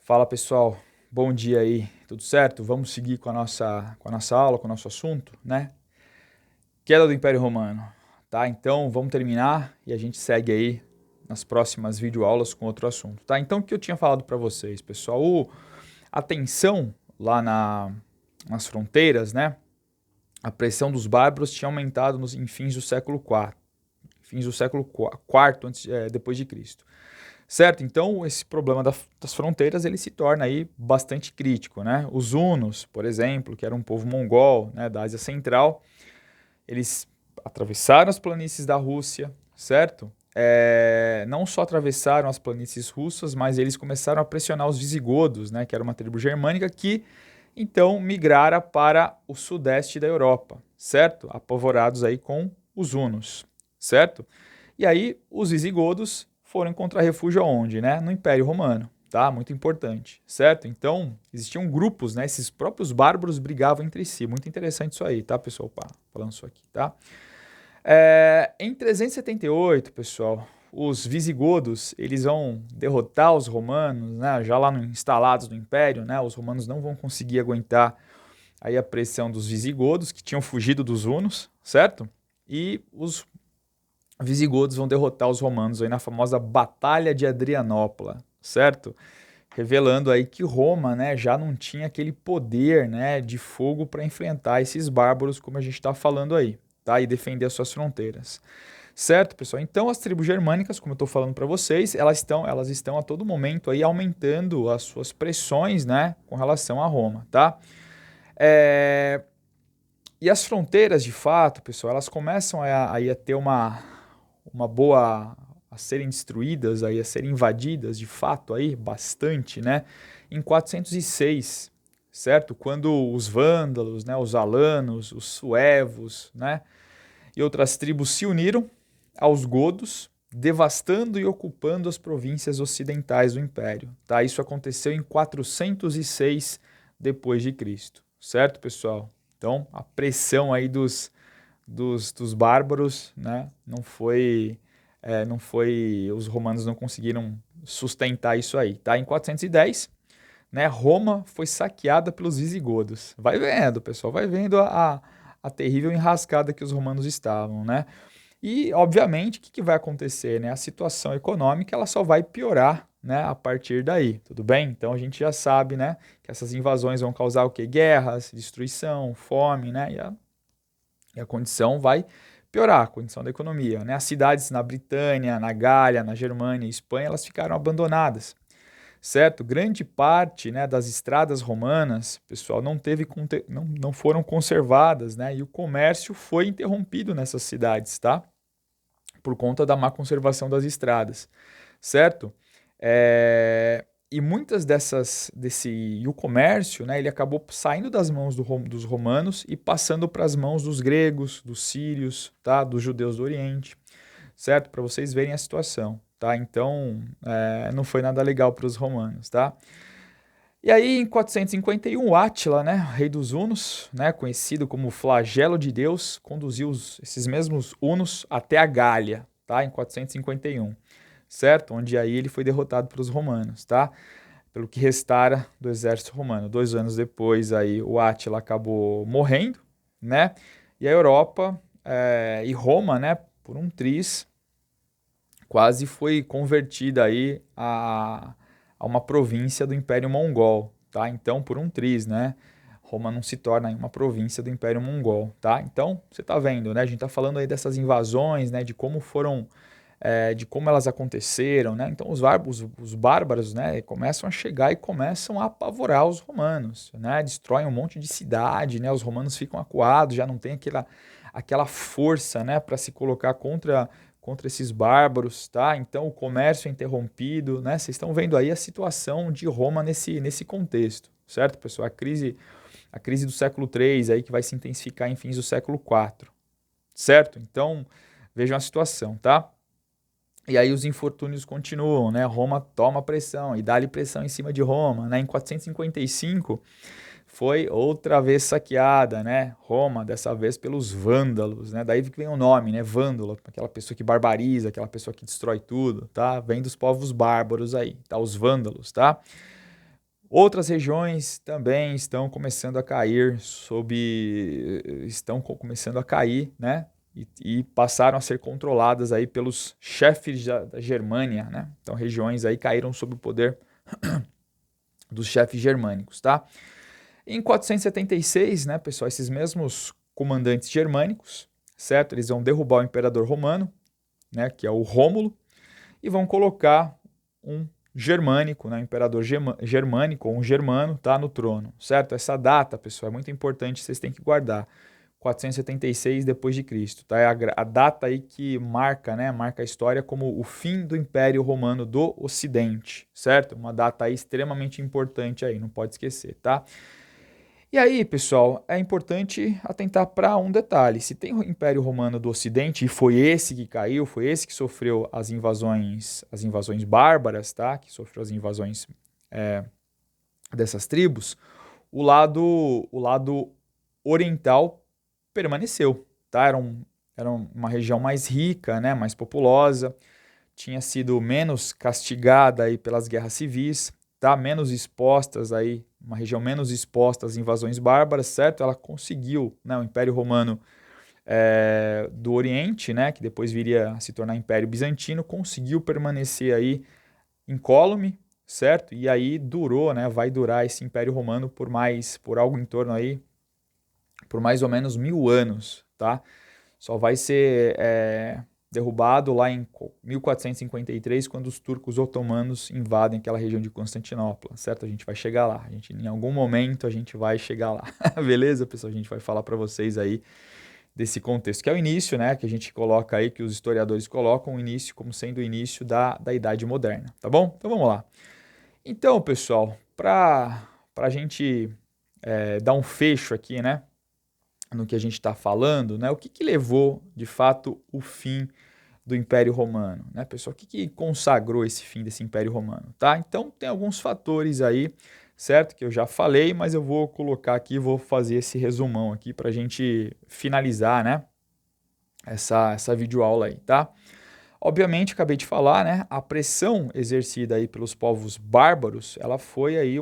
Fala pessoal, bom dia aí, tudo certo? Vamos seguir com a nossa aula, com o nosso assunto, né? Queda do Império Romano, tá? Então vamos terminar e a gente segue aí nas próximas videoaulas com outro assunto, tá? Então o que eu tinha falado para vocês, pessoal, a tensão lá nas fronteiras, né? A pressão dos bárbaros tinha aumentado em fins do século IV, antes, depois de Cristo. Certo? Então, esse problema das fronteiras ele se torna aí bastante crítico, né? Os hunos, por exemplo, que era um povo mongol, né, da Ásia Central, eles atravessaram as planícies da Rússia, certo? Não só atravessaram as planícies russas, mas eles começaram a pressionar os visigodos, né, que era uma tribo germânica que então migrara para o sudeste da Europa, certo? Apavorados aí com os hunos, certo? E aí os visigodos foram encontrar refúgio aonde, né? No Império Romano, tá? Muito importante, certo? Então, existiam grupos, né? Esses próprios bárbaros brigavam entre si. Muito interessante isso aí, tá, pessoal? Pá, falando isso aqui, tá? Em 378, pessoal, os visigodos, eles vão derrotar os romanos, né? Já lá instalados no Império, né? Os romanos não vão conseguir aguentar aí a pressão dos visigodos, que tinham fugido dos hunos, certo? E os visigodos vão derrotar os romanos aí na famosa Batalha de Adrianópolis, certo? Revelando aí que Roma, né, já não tinha aquele poder, né, de fogo para enfrentar esses bárbaros, como a gente está falando aí, tá? E defender as suas fronteiras. Certo, pessoal? Então as tribos germânicas, como eu estou falando para vocês, elas estão a todo momento aí aumentando as suas pressões, né, com relação a Roma, tá? E as fronteiras, de fato, pessoal, elas começam a ter uma boa, a serem destruídas, aí, a serem invadidas, de fato, aí, bastante, né? Em 406, certo? Quando os vândalos, né, os alanos, os suevos, né, e outras tribos se uniram aos godos, devastando e ocupando as províncias ocidentais do Império, tá? Isso aconteceu em 406 depois de Cristo, certo, pessoal? Então, a pressão aí dos bárbaros, né, os romanos não conseguiram sustentar isso aí, tá? Em 410, né, Roma foi saqueada pelos visigodos. Vai vendo, pessoal, vai vendo a terrível enrascada que os romanos estavam, né? E, obviamente, o que vai acontecer, né? A situação econômica ela só vai piorar, né, a partir daí, tudo bem? Então a gente já sabe, né, que essas invasões vão causar o quê? Guerras, destruição, fome, né? E a condição vai piorar, a condição da economia, né? As cidades na Britânia, na Gália, na Germânia e Espanha, elas ficaram abandonadas, certo? Grande parte, né, das estradas romanas, pessoal, não foram conservadas, né? E o comércio foi interrompido nessas cidades, tá? Por conta da má conservação das estradas, certo? E muitas e o comércio, né, ele acabou saindo das mãos dos romanos e passando para as mãos dos gregos, dos sírios, tá? Dos judeus do Oriente, certo? Para vocês verem a situação, tá? Então, não foi nada legal para os romanos, tá? E aí, em 451, Átila, né, rei dos Hunos, né, conhecido como Flagelo de Deus, conduziu esses mesmos Hunos até a Gália, tá, em 451, certo? Onde aí ele foi derrotado pelos romanos, tá? Pelo que restara do exército romano. 2 anos depois, aí o Átila acabou morrendo, né? E a Europa e Roma, né, por um triz, quase foi convertida aí a uma província do Império Mongol, tá? Então, por um triz, né? Roma não se torna uma província do Império Mongol, tá? Então, você tá vendo, né? A gente tá falando aí dessas invasões, né? De como foram, de como elas aconteceram, né? Então, os bárbaros, né? Começam a chegar e começam a apavorar os romanos, né? Destroem um monte de cidade, né? Os romanos ficam acuados, já não tem aquela força, né? Para se colocar contra esses bárbaros, tá? Então o comércio é interrompido, né? Vocês estão vendo aí a situação de Roma nesse contexto, certo, pessoal? A crise do século III aí que vai se intensificar em fins do século IV, certo? Então vejam a situação, tá? E aí os infortúnios continuam, né? Roma toma pressão e dá-lhe pressão em cima de Roma, né? Em 455 foi outra vez saqueada, né? Roma, dessa vez pelos vândalos, né? Daí que vem o nome, né? Vândalo, aquela pessoa que barbariza, aquela pessoa que destrói tudo, tá? Vem dos povos bárbaros aí, tá? Os vândalos, tá? Outras regiões também estão começando a cair começando a cair, né? E passaram a ser controladas aí pelos chefes da Germânia, né? Então regiões aí caíram sob o poder dos chefes germânicos, tá? Em 476, né, pessoal, esses mesmos comandantes germânicos, certo? Eles vão derrubar o imperador romano, né, que é o Rômulo, e vão colocar um germânico, né, imperador germânico, ou um germano, tá, no trono, certo? Essa data, pessoal, é muito importante, vocês têm que guardar. 476 depois de Cristo, tá? É a data aí que marca, né, marca a história como o fim do Império Romano do Ocidente, certo? Uma data aí extremamente importante aí, não pode esquecer, tá? E aí, pessoal, é importante atentar para um detalhe. Se tem o Império Romano do Ocidente, e foi esse que caiu, foi esse que sofreu as invasões bárbaras, tá? Que sofreu as invasões dessas tribos, o lado oriental permaneceu, tá? Era uma região mais rica, né? Mais populosa, tinha sido menos castigada aí pelas guerras civis, tá? Menos expostas aí, uma região menos exposta às invasões bárbaras, certo? Ela conseguiu, né? O Império Romano do Oriente, né? Que depois viria a se tornar Império Bizantino, conseguiu permanecer aí incólume, certo? E aí durou, né? Vai durar esse Império Romano por algo em torno aí, por mais ou menos 1000 anos, tá? Só vai ser derrubado lá em 1453, quando os turcos otomanos invadem aquela região de Constantinopla, certo? A gente vai chegar lá, em algum momento a gente vai chegar lá, beleza, pessoal? A gente vai falar para vocês aí desse contexto, que é o início, né, que a gente coloca aí, que os historiadores colocam o início como sendo o início da Idade Moderna, tá bom? Então vamos lá. Então, pessoal, para a gente dar um fecho aqui, né, no que a gente está falando, né? O que levou, de fato, o fim do Império Romano, né, pessoal? O que consagrou esse fim desse Império Romano, tá? Então, tem alguns fatores aí, certo? Que eu já falei, mas eu vou colocar aqui, vou fazer esse resumão aqui para a gente finalizar, né? Essa videoaula aí, tá? Obviamente, acabei de falar, né? A pressão exercida aí pelos povos bárbaros, ela foi aí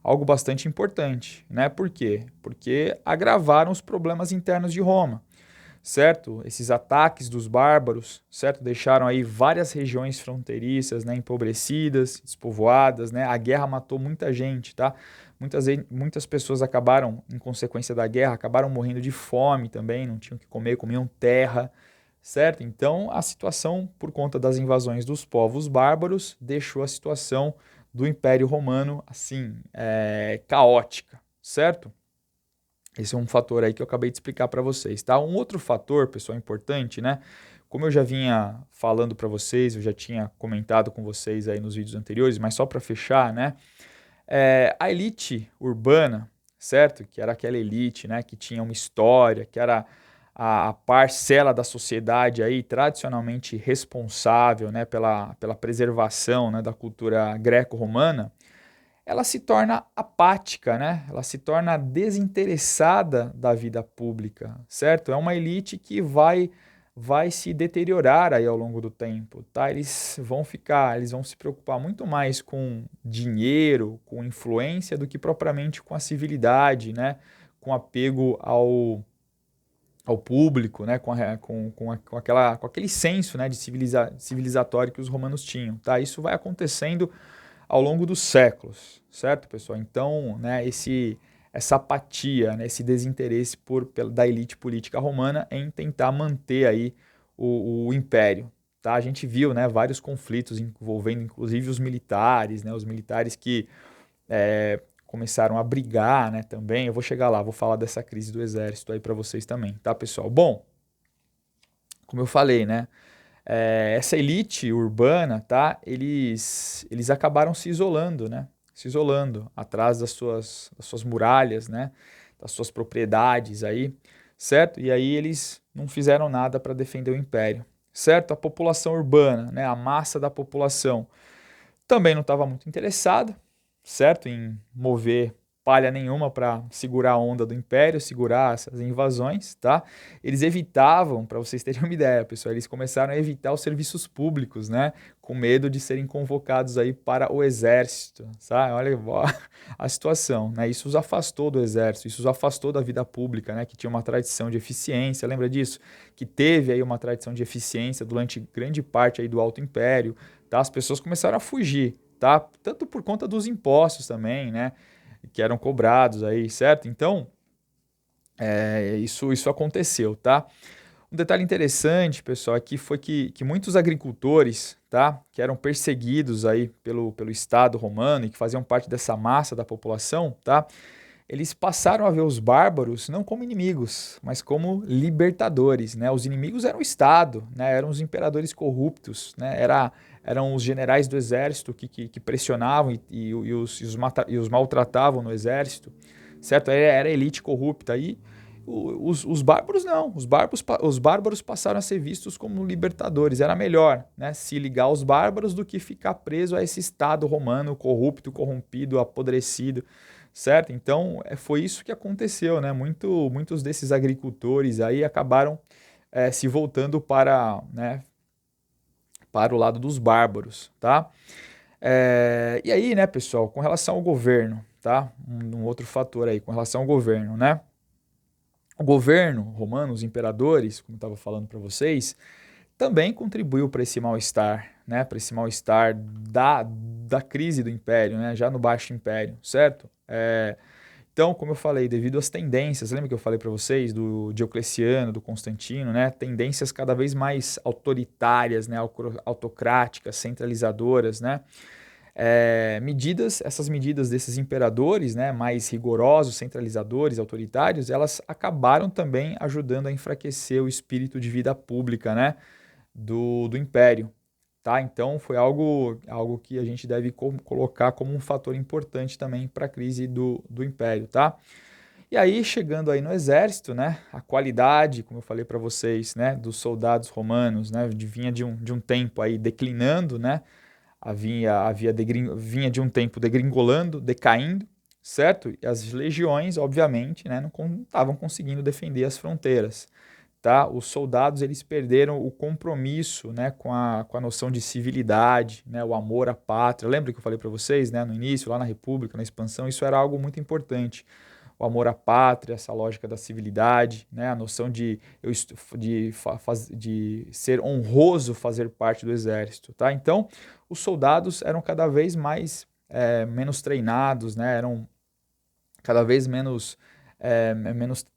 algo bastante importante, né? Por quê? Porque agravaram os problemas internos de Roma, certo? Esses ataques dos bárbaros, certo? Deixaram aí várias regiões fronteiriças, né, empobrecidas, despovoadas, né? A guerra matou muita gente, tá? Muitas pessoas acabaram, em consequência da guerra, acabaram morrendo de fome também, não tinham o que comer, comiam terra, certo? Então, a situação, por conta das invasões dos povos bárbaros, deixou a situação do Império Romano, assim, caótica, certo? Esse é um fator aí que eu acabei de explicar para vocês, tá? Um outro fator, pessoal, importante, né? Como eu já vinha falando para vocês, eu já tinha comentado com vocês aí nos vídeos anteriores, mas só para fechar, né? A elite urbana, certo? Que era aquela elite, né? Que tinha uma história, que era a parcela da sociedade aí tradicionalmente responsável, né? Pela preservação, né? Da cultura greco-romana, ela se torna apática, né? Ela se torna desinteressada da vida pública, certo? É uma elite que vai se deteriorar aí ao longo do tempo, tá? Eles vão se preocupar muito mais com dinheiro, com influência do que propriamente com a civilidade, né? Com apego ao público, né? Com aquele senso, né? De civilizatório que os romanos tinham, tá? Isso vai acontecendo ao longo dos séculos, certo, pessoal? Então, né, essa apatia, né, esse desinteresse da elite política romana em tentar manter aí o império, tá? A gente viu, né, vários conflitos envolvendo inclusive os militares que começaram a brigar, né, também. Eu vou chegar lá, vou falar dessa crise do exército aí para vocês também, tá, pessoal? Bom, como eu falei, né, essa elite urbana, tá? Eles acabaram se isolando, né? Se isolando atrás das suas muralhas, né? Das suas propriedades aí, certo? E aí eles não fizeram nada para defender o império, certo? A população urbana, né? A massa da população também não estava muito interessada, certo? Em mover palha nenhuma para segurar a onda do Império, segurar essas invasões, tá? Eles evitavam, para vocês terem uma ideia, pessoal, eles começaram a evitar os serviços públicos, né? Com medo de serem convocados aí para o exército, sabe? Olha a situação, né? Isso os afastou do exército, isso os afastou da vida pública, né? Que tinha uma tradição de eficiência, lembra disso? Que teve aí uma tradição de eficiência durante grande parte aí do Alto Império, tá? As pessoas começaram a fugir, tá? Tanto por conta dos impostos também, né? Que eram cobrados aí, certo? Então, isso aconteceu, tá? Um detalhe interessante, pessoal, aqui foi que muitos agricultores, tá, que eram perseguidos aí pelo Estado romano e que faziam parte dessa massa da população, tá, eles passaram a ver os bárbaros não como inimigos, mas como libertadores, né? Os inimigos eram o Estado, né? Eram os imperadores corruptos, né? Eram os generais do exército que pressionavam e os maltratavam no exército, certo? Era a elite corrupta. Aí os bárbaros não, os bárbaros passaram a ser vistos como libertadores. Era melhor, né, se ligar aos bárbaros do que ficar preso a esse Estado romano corrupto, corrompido, apodrecido, certo? Então foi isso que aconteceu, né? Muitos desses agricultores aí acabaram se voltando né, para o lado dos bárbaros, tá? E aí, né, pessoal, com relação ao governo, tá? Um outro fator aí, com relação ao governo, né? O governo romano, os imperadores, como eu estava falando para vocês, também contribuiu para esse mal-estar, né? Para esse mal-estar da crise do império, né? Já no Baixo Império, certo? Então, como eu falei, devido às tendências, lembra que eu falei para vocês do Diocleciano, do Constantino, né? Tendências cada vez mais autoritárias, né? Autocráticas, centralizadoras, né? Essas medidas desses imperadores, né, mais rigorosos, centralizadores, autoritários, elas acabaram também ajudando a enfraquecer o espírito de vida pública, né, do império. Tá? Então foi algo que a gente deve colocar como um fator importante também para a crise do império. Tá? E aí, chegando aí no exército, né, a qualidade, como eu falei para vocês, né, dos soldados romanos, né, vinha de um tempo aí declinando, né, vinha de um tempo degringolando, decaindo, certo? E as legiões, obviamente, né, não estavam conseguindo defender as fronteiras, tá? Os soldados, eles perderam o compromisso, né, com a noção de civilidade, né, o amor à pátria. Lembra que eu falei para vocês, né, no início, lá na República, na expansão, isso era algo muito importante. O amor à pátria, essa lógica da civilidade, né, a noção de ser honroso fazer parte do exército, tá? Então, os soldados eram cada vez menos treinados, né? Eram cada vez menos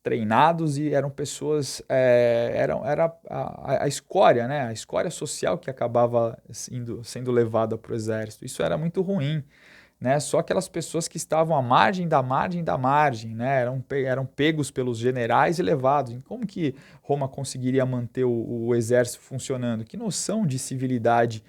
treinados e eram pessoas, era a escória, né? A escória social que acabava sendo levada para o exército. Isso era muito ruim, né? Só aquelas pessoas que estavam à margem da margem da margem, né? Eram pegos pelos generais e levados. E como que Roma conseguiria manter o exército funcionando? Que noção de civilidade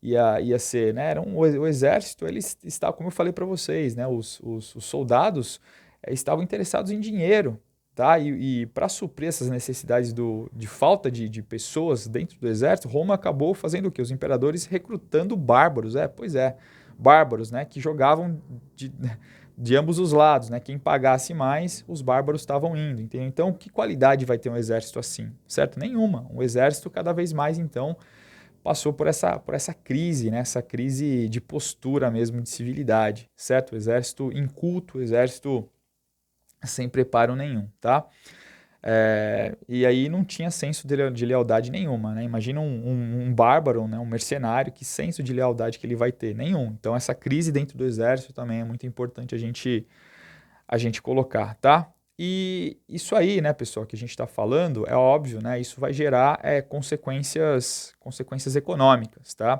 ia ser, né? O exército, ele estava, como eu falei para vocês, né? Os soldados estavam interessados em dinheiro, tá? E para suprir essas necessidades de falta de pessoas dentro do exército, Roma acabou fazendo o quê? Os imperadores recrutando bárbaros, pois é, bárbaros, né? Que jogavam de ambos os lados, né? Quem pagasse mais, os bárbaros estavam indo, entendeu? Então, que qualidade vai ter um exército assim, certo? Nenhuma. Um exército cada vez mais, então, passou por essa crise, né? Essa crise de postura mesmo, de civilidade, certo? O exército inculto, o exército sem preparo nenhum, tá? E aí não tinha senso de lealdade nenhuma, né? Imagina um bárbaro, né? Um mercenário, que senso de lealdade que ele vai ter? Nenhum. Então essa crise dentro do exército também é muito importante a gente colocar, tá? E isso aí, né, pessoal, que a gente está falando, é óbvio, né? Isso vai gerar consequências econômicas, tá?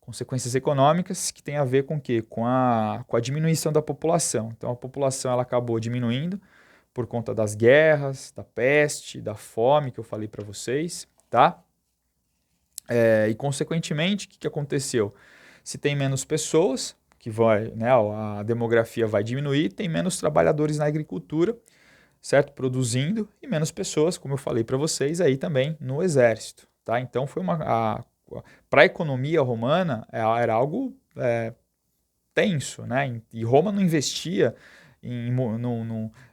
Consequências econômicas que tem a ver com o quê? Com a diminuição da população. Então a população ela acabou diminuindo por conta das guerras, da peste, da fome que eu falei para vocês, tá? E consequentemente, o que aconteceu? Se tem menos pessoas, né, a demografia vai diminuir, tem menos trabalhadores na agricultura, certo? Produzindo, e menos pessoas, como eu falei para vocês, aí também no exército, tá? Então foi para a economia romana era algo tenso, né? E Roma não investia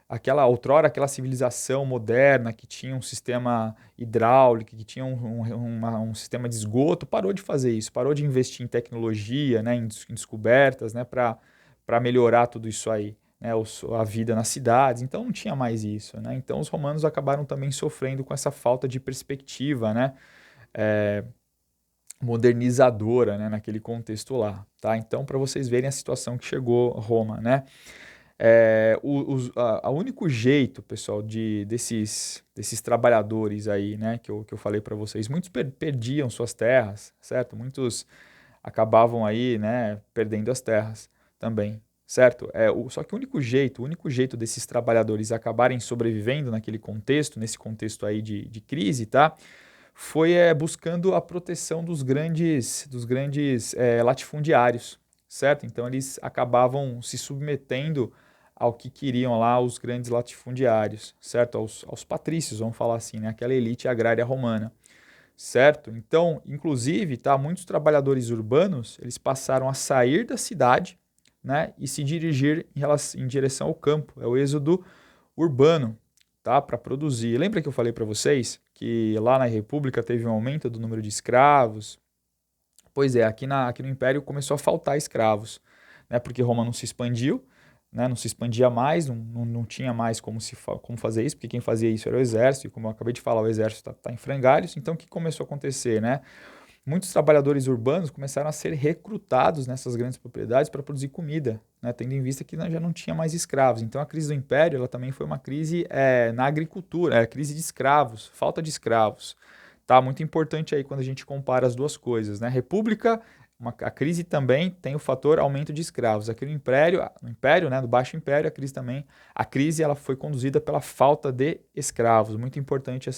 aquela outrora, aquela civilização moderna que tinha um sistema hidráulico, que tinha um sistema de esgoto, parou de fazer isso, parou de investir em tecnologia, né, em descobertas, né, para melhorar tudo isso aí, né, a vida nas cidades. Então não tinha mais isso, né? Então os romanos acabaram também sofrendo com essa falta de perspectiva, né, modernizadora, né, naquele contexto lá, tá? Então, para vocês verem a situação que chegou Roma, né? O único jeito, pessoal, desses trabalhadores aí, né, que eu falei para vocês, muitos perdiam suas terras, certo? Muitos acabavam aí, né, perdendo as terras também, certo? Só que o único jeito desses trabalhadores acabarem sobrevivendo naquele contexto, nesse contexto aí de crise, tá? Foi buscando a proteção dos grandes latifundiários, certo? Então eles acabavam se submetendo ao que queriam lá os grandes latifundiários, certo? Aos patrícios, vamos falar assim, né? Aquela elite agrária romana, certo? Então, inclusive, tá, muitos trabalhadores urbanos, eles passaram a sair da cidade, né, e se dirigir em direção ao campo. É o êxodo urbano, tá, para produzir. Lembra que eu falei para vocês que lá na República teve um aumento do número de escravos? Pois é, aqui no Império começou a faltar escravos, né, porque Roma não se expandiu, né, não se expandia mais, não tinha mais como fazer isso, porque quem fazia isso era o exército, e como eu acabei de falar, o exército está em frangalhos. Então o que começou a acontecer, né? Muitos trabalhadores urbanos começaram a ser recrutados nessas grandes propriedades para produzir comida, né, tendo em vista que já não tinha mais escravos. Então a crise do Império ela também foi uma crise na agricultura, crise de escravos, falta de escravos. Tá muito importante aí quando a gente compara as duas coisas, né? República, a crise também tem o fator aumento de escravos. Aqui no Império, né, no Baixo Império, a crise ela foi conduzida pela falta de escravos. Muito importante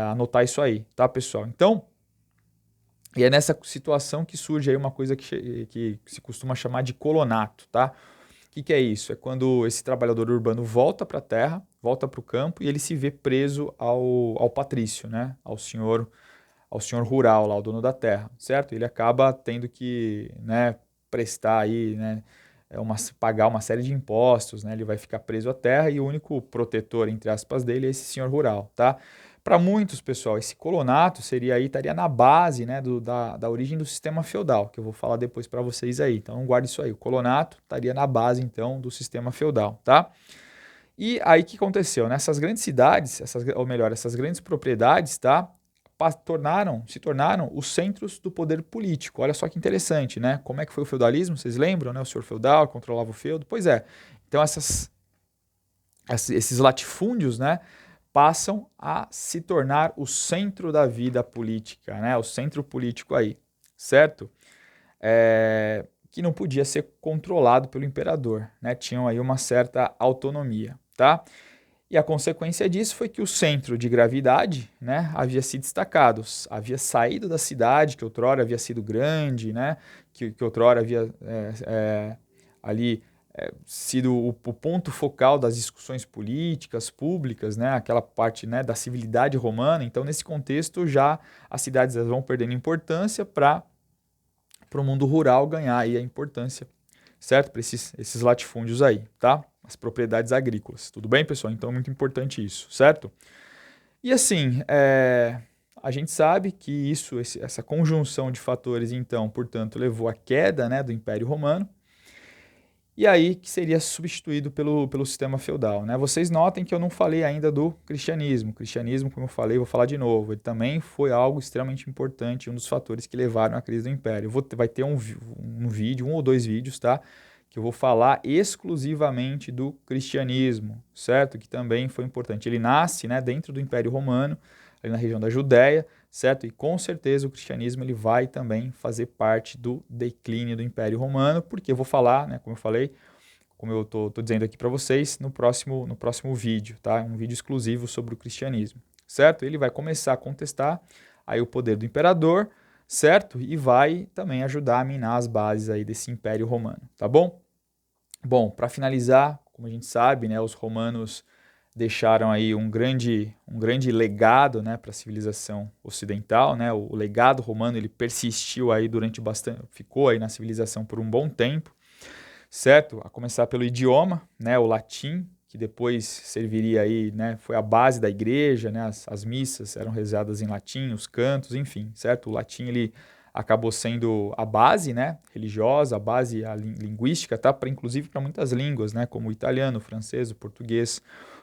anotar isso aí, tá, pessoal? Então, e é nessa situação que surge aí uma coisa que se costuma chamar de colonato, tá? O que é isso? É quando esse trabalhador urbano volta para a terra, volta para o campo e ele se vê preso ao patrício, né? Ao senhor rural, lá, o dono da terra, certo? Ele acaba tendo que, né, prestar aí, né, pagar uma série de impostos, né? Ele vai ficar preso à terra e o único protetor, entre aspas, dele é esse senhor rural, tá? Para muitos, pessoal, esse colonato estaria na base, né, da origem do sistema feudal, que eu vou falar depois para vocês aí. Então, guarde isso aí. O colonato estaria na base, então, do sistema feudal, tá? E aí o que aconteceu? Nessas grandes cidades, ou melhor, essas grandes propriedades, tá? Se tornaram os centros do poder político. Olha só que interessante, né? Como é que foi o feudalismo? Vocês lembram, né? O senhor feudal controlava o feudo. Pois é. Então esses latifúndios, né, passam a se tornar o centro da vida política, né? O centro político aí, certo? Que não podia ser controlado pelo imperador, né? Tinham aí uma certa autonomia, tá? E a consequência disso foi que o centro de gravidade, né, havia se destacado, havia saído da cidade, que outrora havia sido grande, né, que outrora havia ali sido o ponto focal das discussões políticas, públicas, né, aquela parte, né, da civilidade romana. Então, nesse contexto, já as cidades vão perdendo importância para o mundo rural ganhar aí a importância, certo? Para esses latifúndios aí, tá? As propriedades agrícolas. Tudo bem, pessoal? Então é muito importante isso, certo? E assim, a gente sabe que essa conjunção de fatores, então, portanto, levou à queda, né, do Império Romano, e aí que seria substituído pelo sistema feudal, né? Vocês notem que eu não falei ainda do cristianismo. O cristianismo, como eu falei, vou falar de novo, ele também foi algo extremamente importante, um dos fatores que levaram à crise do Império. Vai ter um vídeo, um ou dois vídeos, tá? Que eu vou falar exclusivamente do cristianismo, certo? Que também foi importante. Ele nasce, né, dentro do Império Romano, ali na região da Judéia, certo? E com certeza o cristianismo ele vai também fazer parte do declínio do Império Romano, porque eu vou falar, né, como eu falei, como eu tô dizendo aqui para vocês, no próximo vídeo, tá? Um vídeo exclusivo sobre o cristianismo, certo? Ele vai começar a contestar aí o poder do imperador, certo? E vai também ajudar a minar as bases aí desse Império Romano, tá bom? Bom, para finalizar, como a gente sabe, né, os romanos deixaram aí um grande legado, né, para a civilização ocidental, né? O legado romano ele persistiu aí ficou aí na civilização por um bom tempo, certo? A começar pelo idioma, né, o latim, que depois serviria aí, né, foi a base da igreja, né, as missas eram rezadas em latim, os cantos, enfim, certo? O latim ele acabou sendo a base, né, religiosa, a base linguística, tá? Inclusive para muitas línguas, né, como o italiano, o francês, o português,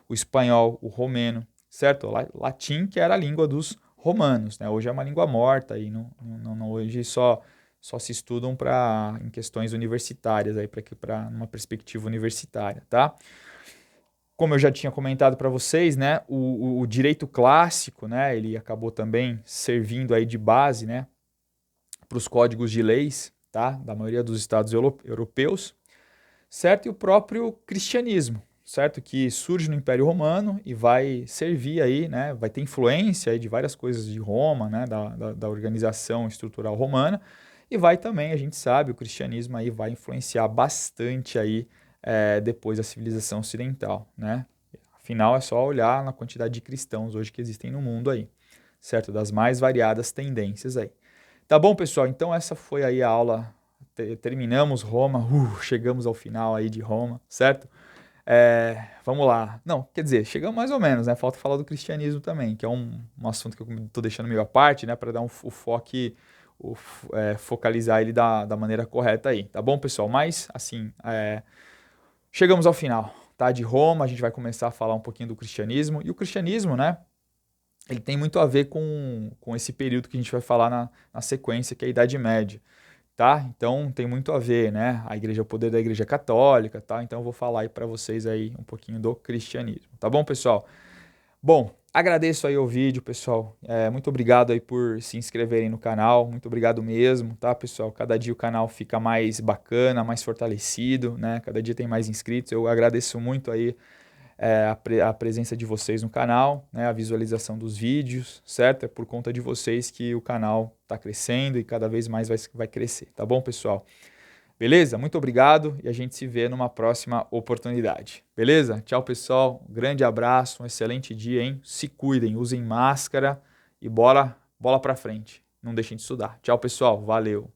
o espanhol, o romeno, certo? O latim que era a língua dos romanos, né? Hoje é uma língua morta e hoje só se estudam em questões universitárias aí para uma perspectiva universitária, tá? Como eu já tinha comentado para vocês, né, o direito clássico, né, ele acabou também servindo aí de base, né, para os códigos de leis, tá, da maioria dos estados europeus, certo? E o próprio cristianismo, certo? Que surge no Império Romano e vai servir aí, né, vai ter influência aí de várias coisas de Roma, né, da organização estrutural romana, e vai também, a gente sabe, o cristianismo aí vai influenciar bastante aí depois da civilização ocidental, né? Afinal, é só olhar na quantidade de cristãos hoje que existem no mundo aí, certo? Das mais variadas tendências aí. Tá bom, pessoal? Então essa foi aí a aula. Terminamos Roma, chegamos ao final aí de Roma, certo? Vamos lá. Não, quer dizer, chegamos mais ou menos, né? Falta falar do cristianismo também, que é um assunto que eu estou deixando meio à parte, né? Para dar o foco, focalizar ele da maneira correta aí, tá bom, pessoal? Mas, assim, chegamos ao final, tá? De Roma, a gente vai começar a falar um pouquinho do cristianismo. E o cristianismo, né? Ele tem muito a ver com esse período que a gente vai falar na sequência, que é a Idade Média, tá? Então tem muito a ver, né? A igreja, o poder da igreja católica, tá? Então eu vou falar aí para vocês aí um pouquinho do cristianismo, tá bom, pessoal? Bom, agradeço aí o vídeo, pessoal. Muito obrigado aí por se inscreverem no canal. Muito obrigado mesmo, tá, pessoal? Cada dia o canal fica mais bacana, mais fortalecido, né? Cada dia tem mais inscritos. Eu agradeço muito aí a presença de vocês no canal, né, a visualização dos vídeos, certo? É por conta de vocês que o canal está crescendo e cada vez mais vai crescer, tá bom, pessoal? Beleza? Muito obrigado e a gente se vê numa próxima oportunidade. Beleza? Tchau, pessoal. Um grande abraço, um excelente dia, hein? Se cuidem, usem máscara e bola pra frente. Não deixem de estudar. Tchau, pessoal. Valeu.